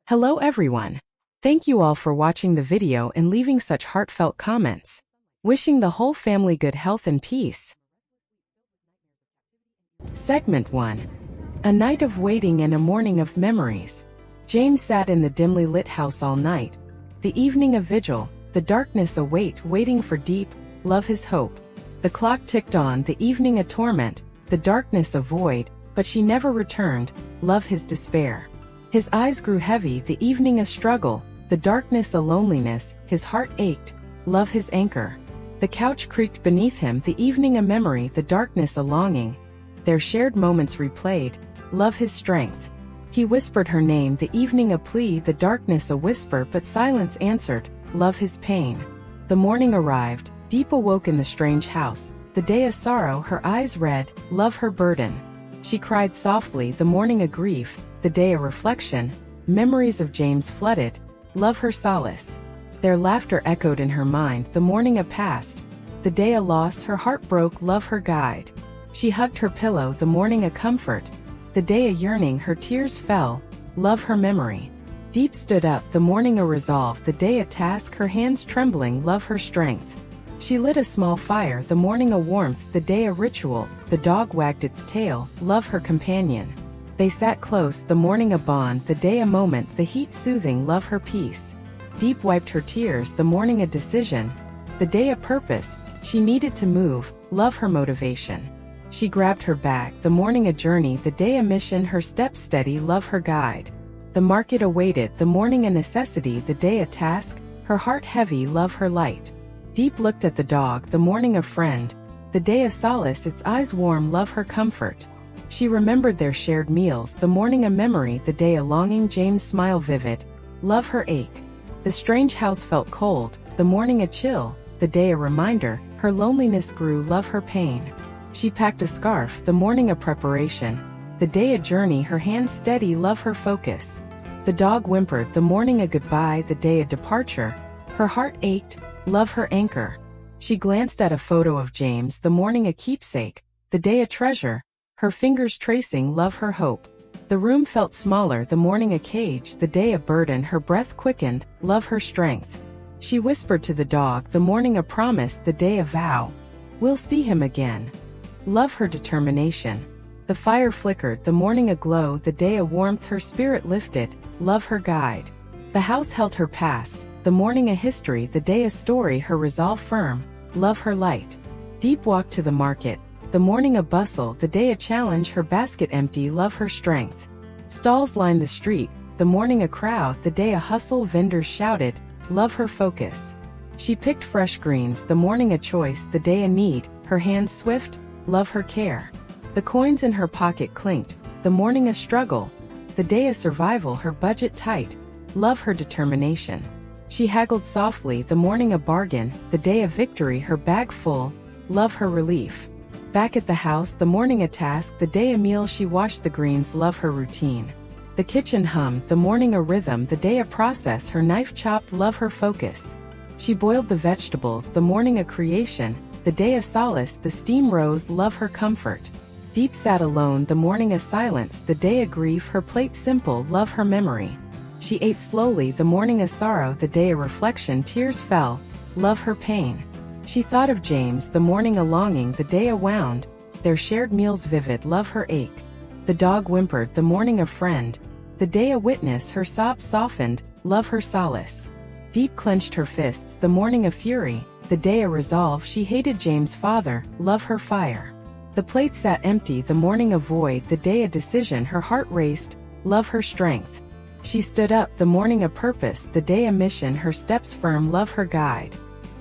Hello everyone. Thank you all for watching the video and leaving such heartfelt comments. Wishing the whole family good health and peace. Segment 1. A night of waiting and a morning of memories. James sat in the dimly lit house all night. The evening a vigil, the darkness a waiting for Diep, love his hope. The clock ticked on, the evening a torment, the darkness a void, but she never returned, love his despair. His eyes grew heavy, the evening a struggle, the darkness a loneliness, his heart ached, love his anchor. The couch creaked beneath him, the evening a memory, the darkness a longing. Their shared moments replayed, love his strength. He whispered her name, the evening a plea, the darkness a whisper, but silence answered, love his pain. The morning arrived, Diep awoke in the strange house, the day a sorrow, her eyes red, love her burden. She cried softly, the morning a grief, the day a reflection, memories of James flooded, love her solace. Their laughter echoed in her mind, the morning a past, the day a loss, her heart broke, love her guide. She hugged her pillow, the morning a comfort, the day a yearning, her tears fell, love her memory. Diep stood up, the morning a resolve, the day a task, her hands trembling, love her strength. She lit a small fire, the morning a warmth, the day a ritual, the dog wagged its tail, love her companion. They sat close, the morning a bond, the day a moment, the heat soothing, love her peace. Diep wiped her tears, the morning a decision, the day a purpose, she needed to move, love her motivation. She grabbed her bag, the morning a journey, the day a mission, her steps steady, love her guide. The market awaited, the morning a necessity, the day a task, her heart heavy, love her light. Diep looked at the dog, the morning a friend, the day a solace, its eyes warm, love her comfort. She remembered their shared meals, the morning a memory, the day a longing, James' smile vivid, love her ache. The strange house felt cold, the morning a chill, the day a reminder, her loneliness grew, love her pain. She packed a scarf, the morning a preparation, the day a journey, her hands steady, love her focus. The dog whimpered, the morning a goodbye, the day a departure, her heart ached, love her anchor. She glanced at a photo of James, the morning a keepsake, the day a treasure, her fingers tracing, love her hope. The room felt smaller, the morning a cage, the day a burden, her breath quickened, love her strength. She whispered to the dog, the morning a promise, the day a vow, we'll see him again. Love her determination. The fire flickered, the morning a glow, the day a warmth, her spirit lifted, love her guide. The house held her past, the morning a history, the day a story, her resolve firm, love her light. Diep walked to the market, the morning a bustle, the day a challenge, her basket empty, love her strength. Stalls lined the street, the morning a crowd, the day a hustle, vendors shouted, love her focus. She picked fresh greens, the morning a choice, the day a need, her hands swift, love her care. The coins in her pocket clinked, the morning a struggle, the day a survival, her budget tight, love her determination. She haggled softly, the morning a bargain, the day a victory, her bag full, love her relief. Back at the house, the morning a task, the day a meal, she washed the greens, love her routine. The kitchen hummed, the morning a rhythm, the day a process, her knife chopped, love her focus. She boiled the vegetables, the morning a creation, the day a solace, the steam rose, love her comfort. Diep sat alone, the morning a silence, the day a grief, her plate simple, love her memory. She ate slowly, the morning a sorrow, the day a reflection, tears fell, love her pain. She thought of James, the morning a longing, the day a wound, their shared meals vivid, love her ache. The dog whimpered, the morning a friend, the day a witness, her sobs softened, love her solace. Diep clenched her fists, the morning a fury, the day a resolve, she hated James' father, love her fire. The plate sat empty, the morning a void, the day a decision, her heart raced, love her strength. She stood up, the morning a purpose, the day a mission, her steps firm, love her guide.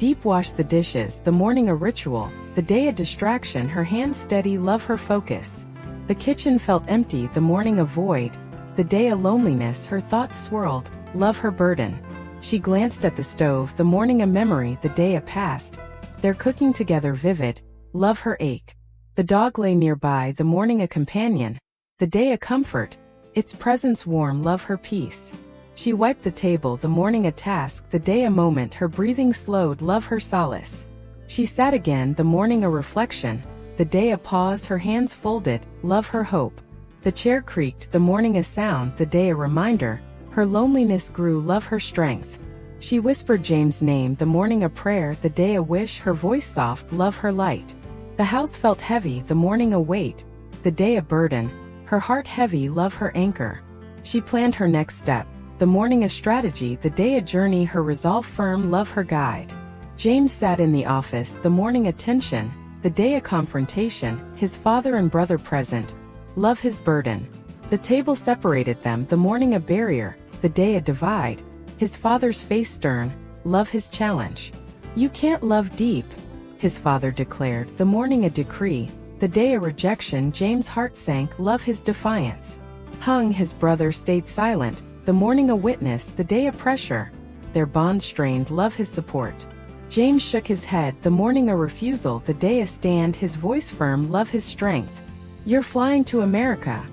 Diep washed the dishes, the morning a ritual, the day a distraction, her hands steady, love her focus. The kitchen felt empty, the morning a void, the day a loneliness, her thoughts swirled, love her burden. She glanced at the stove, the morning a memory, the day a past, their cooking together vivid, love her ache. The dog lay nearby, the morning a companion, the day a comfort, its presence warm, love her peace. She wiped the table, the morning a task, the day a moment, her breathing slowed, love her solace. She sat again, the morning a reflection, the day a pause, her hands folded, love her hope. The chair creaked, the morning a sound, the day a reminder, Her loneliness grew, love her strength. She whispered James' name, the morning a prayer, the day a wish, her voice soft, love her light. The house felt heavy, the morning a weight, the day a burden, her heart heavy, love her anchor. She planned her next step, the morning a strategy, the day a journey, her resolve firm, love her guide. James sat in the office, the morning a tension, the day a confrontation, his father and brother present, love his burden. The table separated them, the morning a barrier, the day a divide, his father's face stern, love his challenge. You can't love Diep, his father declared, the morning a decree, the day a rejection, James' heart sank, love his defiance. Hung, his brother stayed silent, the morning a witness, the day a pressure, their bond strained, love his support. James shook his head, the morning a refusal, the day a stand, his voice firm, love his strength. You're flying to America,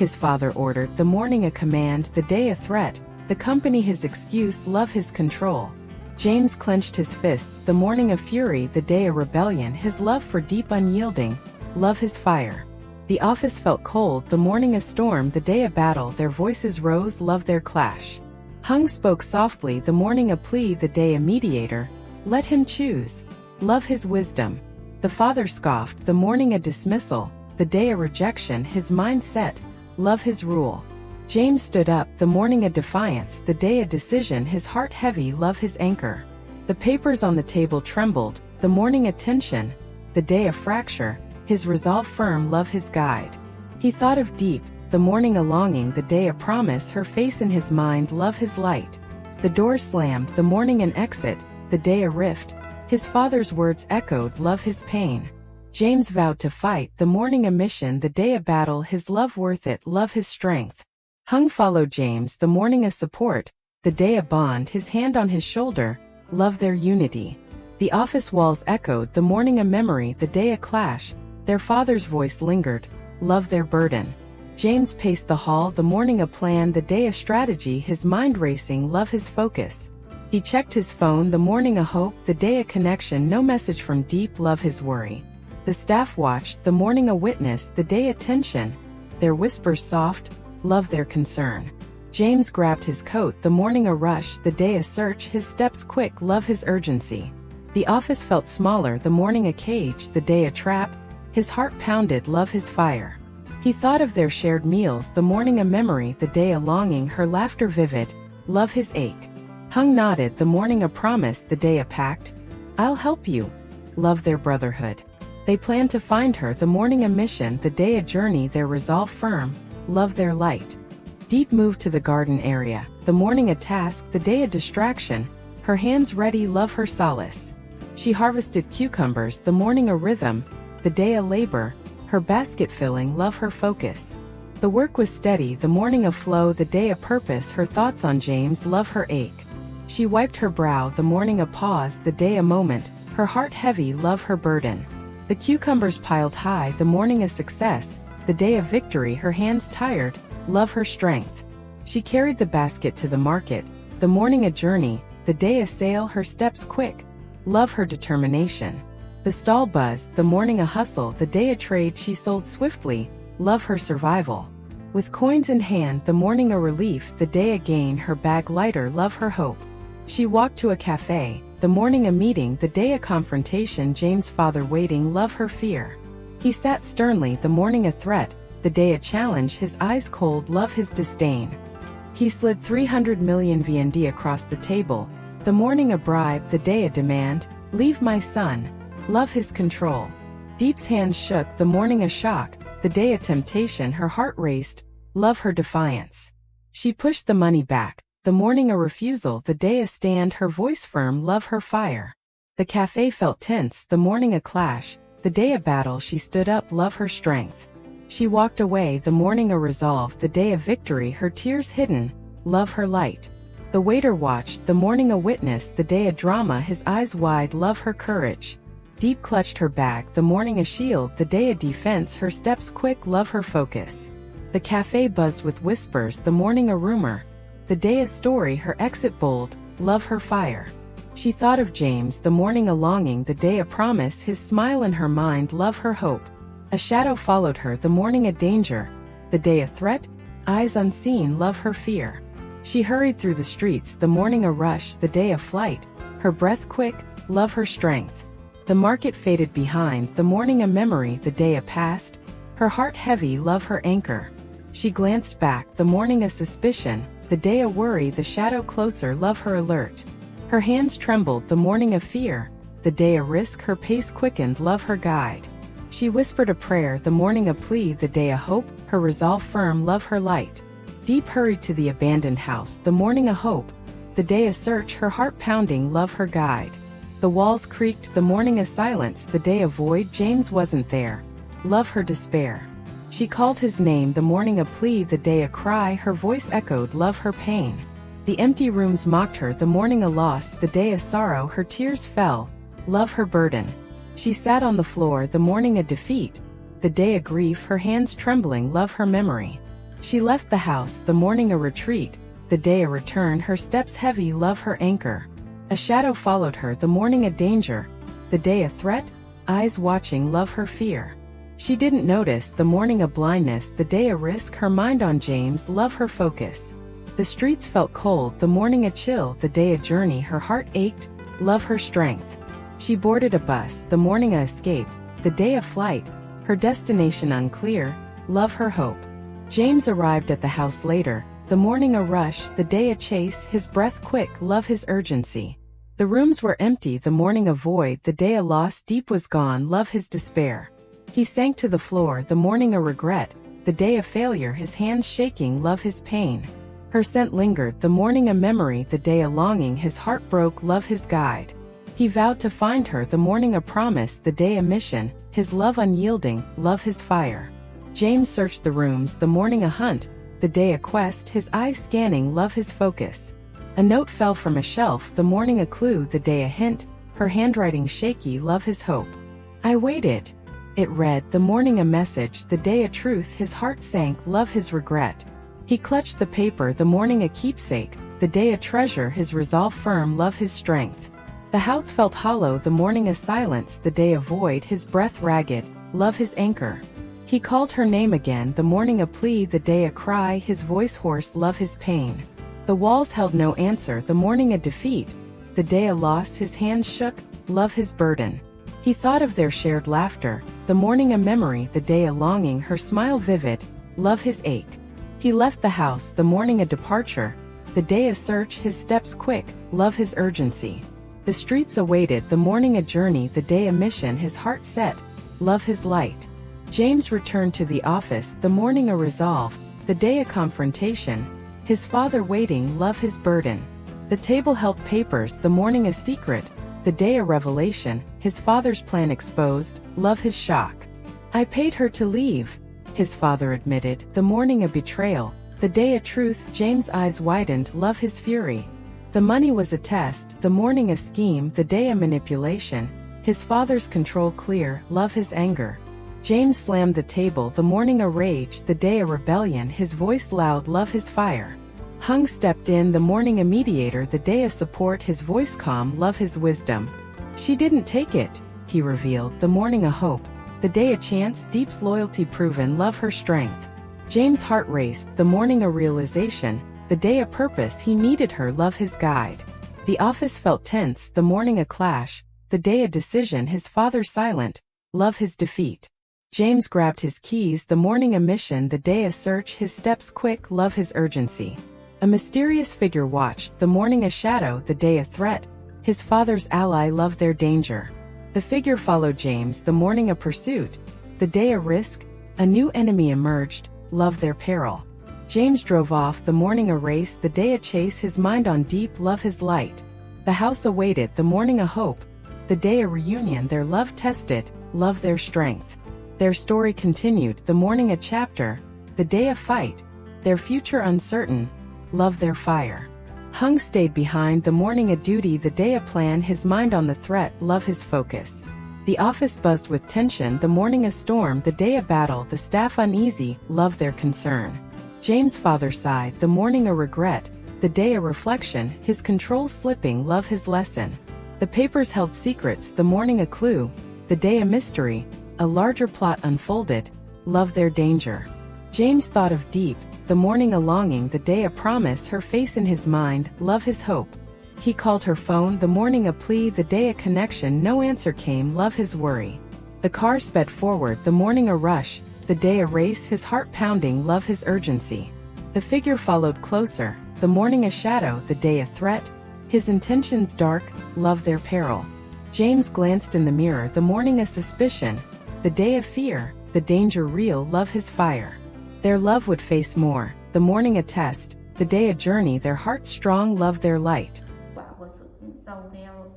his father ordered, the morning a command, the day a threat, the company his excuse, love his control. James clenched his fists, the morning a fury, the day a rebellion, his love for Diep unyielding, love his fire. The office felt cold, the morning a storm, the day a battle, their voices rose, love their clash. Hung spoke softly, the morning a plea, the day a mediator, let him choose, love his wisdom. The father scoffed, the morning a dismissal, the day a rejection, his mind set, love his rule. James stood up, the morning a defiance, the day a decision, his heart heavy, love his anchor. The papers on the table trembled, the morning a tension, the day a fracture, his resolve firm, love his guide. He thought of Diep, the morning a longing, the day a promise, her face in his mind, love his light. The door slammed, the morning an exit, the day a rift, his father's words echoed, love his pain. James vowed to fight, the morning a mission, the day a battle, his love worth it, love his strength. Hung followed James, the morning a support, the day a bond, his hand on his shoulder, love their unity. The office walls echoed, the morning a memory, the day a clash, their father's voice lingered, love their burden. James paced the hall, the morning a plan, the day a strategy, his mind racing, love his focus. He checked his phone, the morning a hope, the day a connection, no message from Diep, love his worry. The staff watched, the morning a witness, the day a tension, their whispers soft, love their concern. James grabbed his coat, the morning a rush, the day a search, his steps quick, love his urgency. The office felt smaller, the morning a cage, the day a trap, his heart pounded, love his fire. He thought of their shared meals, the morning a memory, the day a longing, her laughter vivid, love his ache. Hung nodded, the morning a promise, the day a pact, I'll help you, love their brotherhood. They planned to find her, the morning a mission, the day a journey, their resolve firm, love their light. Diep moved to the garden area, the morning a task, the day a distraction, her hands ready, love her solace. She harvested cucumbers, the morning a rhythm, the day a labor, her basket filling, love her focus. The work was steady, the morning a flow, the day a purpose, her thoughts on James, love her ache. She wiped her brow, the morning a pause, the day a moment, her heart heavy, love her burden. The cucumbers piled high, the morning a success, the day of victory, her hands tired, love her strength. She carried the basket to the market, the morning a journey, the day a sale, her steps quick, love her determination. The stall buzzed, the morning a hustle, the day a trade, she sold swiftly, love her survival. With coins in hand, the morning a relief, the day a gain, her bag lighter, love her hope. She walked to a cafe, the morning a meeting, the day a confrontation, James' father waiting, love her fear. He sat sternly, the morning a threat, the day a challenge, his eyes cold, love his disdain. He slid 300 million VND across the table, the morning a bribe, the day a demand, leave my son, love his control. Diep's hands shook, the morning a shock, the day a temptation, her heart raced, love her defiance. She pushed the money back, the morning a refusal, the day a stand, her voice firm, love her fire. The cafe felt tense, the morning a clash, the day a battle, she stood up, love her strength. She walked away, the morning a resolve, the day a victory, her tears hidden, love her light. The waiter watched, the morning a witness, the day a drama, his eyes wide, love her courage. Diep clutched her bag, the morning a shield, the day a defense, her steps quick, love her focus. The cafe buzzed with whispers, the morning a rumor, the day a story, her exit bold, love her fire. She thought of James, the morning a longing, the day a promise, his smile in her mind, love her hope. A shadow followed her, the morning a danger, the day a threat, eyes unseen, love her fear. She hurried through the streets, the morning a rush, the day a flight, her breath quick, love her strength. The market faded behind, the morning a memory, the day a past, her heart heavy, love her anchor. She glanced back, the morning a suspicion, the day a worry, the shadow closer, love her alert. Her hands trembled, the morning a fear, the day a risk, her pace quickened, love her guide. She whispered a prayer, the morning a plea, the day a hope, her resolve firm, love her light. Diep hurried to the abandoned house, the morning a hope, the day a search, her heart pounding, love her guide. The walls creaked, the morning a silence, the day a void, James wasn't there, love her despair. She called his name, the morning a plea, the day a cry, her voice echoed, love her pain. The empty rooms mocked her, the morning a loss, the day a sorrow, her tears fell, love her burden. She sat on the floor, the morning a defeat, the day a grief, her hands trembling, love her memory. She left the house, the morning a retreat, the day a return, her steps heavy, love her anchor. A shadow followed her, the morning a danger, the day a threat, eyes watching, love her fear. She didn't notice, the morning a blindness, the day a risk, her mind on James, love her focus. The streets felt cold, the morning a chill, the day a journey, her heart ached, love her strength. She boarded a bus, the morning a escape, the day a flight, her destination unclear, love her hope. James arrived at the house later, the morning a rush, the day a chase, his breath quick, love his urgency. The rooms were empty, the morning a void, the day a loss, Diep was gone, love his despair. He sank to the floor, the morning a regret, the day a failure, his hands shaking, love his pain. Her scent lingered, the morning a memory, the day a longing, his heart broke, love his guide. He vowed to find her, the morning a promise, the day a mission, his love unyielding, love his fire. James searched the rooms, the morning a hunt, the day a quest, his eyes scanning, love his focus. A note fell from a shelf, the morning a clue, the day a hint, her handwriting shaky, love his hope. I waited. It read, the morning a message, the day a truth, his heart sank, love his regret. He clutched the paper, the morning a keepsake, the day a treasure, his resolve firm, love his strength. The house felt hollow, the morning a silence, the day a void, his breath ragged, love his anchor. He called her name again, the morning a plea, the day a cry, his voice hoarse, love his pain. The walls held no answer, the morning a defeat, the day a loss, his hands shook, love his burden. He thought of their shared laughter, the morning a memory, the day a longing, her smile vivid, love his ache. He left the house, the morning a departure, the day a search, his steps quick, love his urgency. The streets awaited, the morning a journey, the day a mission, his heart set, love his light. James returned to the office, the morning a resolve, the day a confrontation, his father waiting, love his burden. The table held papers, the morning a secret, the day a revelation, his father's plan exposed, love his shock. I paid her to leave, his father admitted, the morning a betrayal, the day a truth, James' eyes widened, love his fury. The money was a test, the morning a scheme, the day a manipulation, his father's control clear, love his anger. James slammed the table, the morning a rage, the day a rebellion, his voice loud, love his fire. Hung stepped in, the morning a mediator, the day a support, his voice calm, love his wisdom. She didn't take it, he revealed, the morning a hope, the day a chance, Diep's loyalty proven, love her strength. James' heart raced, the morning a realization, the day a purpose, he needed her, love his guide. The office felt tense, the morning a clash, the day a decision, his father silent, love his defeat. James grabbed his keys, the morning a mission, the day a search, his steps quick, love his urgency. A mysterious figure watched, the morning a shadow, the day a threat, his father's ally, love their danger. The figure followed James, the morning a pursuit, the day a risk, a new enemy emerged, love their peril. James drove off, the morning a race, the day a chase, his mind on Diep, love his light. The house awaited, the morning a hope, the day a reunion, their love tested, love their strength. Their story continued, the morning a chapter, the day a fight, their future uncertain, love their fire. Hung stayed behind, the morning a duty, the day a plan, his mind on the threat, love his focus. The office buzzed with tension, the morning a storm, the day a battle, the staff uneasy, love their concern. James' father sighed, the morning a regret, the day a reflection, his control slipping, love his lesson. The papers held secrets, the morning a clue, the day a mystery, a larger plot unfolded, love their danger. James thought of Diep, the morning a longing, the day a promise, her face in his mind, love his hope. He called her phone, the morning a plea, the day a connection, no answer came, love his worry. The car sped forward, the morning a rush, the day a race, his heart pounding, love his urgency. The figure followed closer, the morning a shadow, the day a threat, his intentions dark, love their peril. James glanced in the mirror, the morning a suspicion, the day a fear, the danger real, love his fire. Their love would face more, the morning a test, the day a journey, their hearts strong, love their light. Quả của sự giàu nghèo,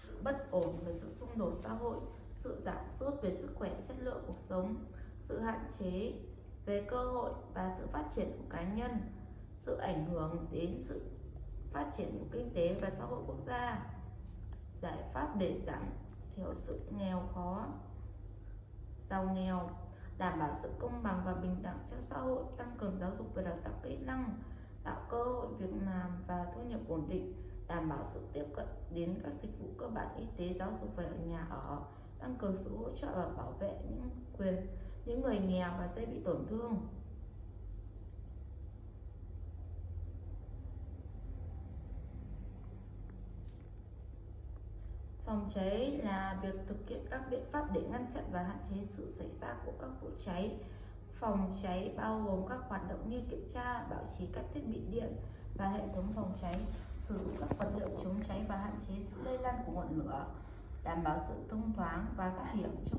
sự bất ổn về sự xung đột xã hội, sự giảm sút về sức khỏe, chất lượng cuộc sống, sự hạn chế về cơ hội và sự phát triển của cá nhân, sự ảnh hưởng đến sự phát triển của kinh tế và xã hội quốc gia, giải pháp để giảm thiểu sự nghèo khó, giàu nghèo, đảm bảo sự công bằng và bình đẳng trong xã hội, tăng cường giáo dục và đào tạo kỹ năng, tạo cơ hội việc làm và thu nhập ổn định, đảm bảo sự tiếp cận đến các dịch vụ cơ bản y tế, giáo dục và nhà ở, tăng cường sự hỗ trợ và bảo vệ những quyền những người nghèo và dễ bị tổn thương. Phòng cháy là việc thực hiện các biện pháp để ngăn chặn và hạn chế sự xảy ra của các vụ cháy. Phòng cháy bao gồm các hoạt động như kiểm tra, bảo trì các thiết bị điện và hệ thống phòng cháy, sử dụng các vật liệu chống cháy và hạn chế sự lây lan của ngọn lửa, đảm bảo sự thông thoáng và thoát hiểm cho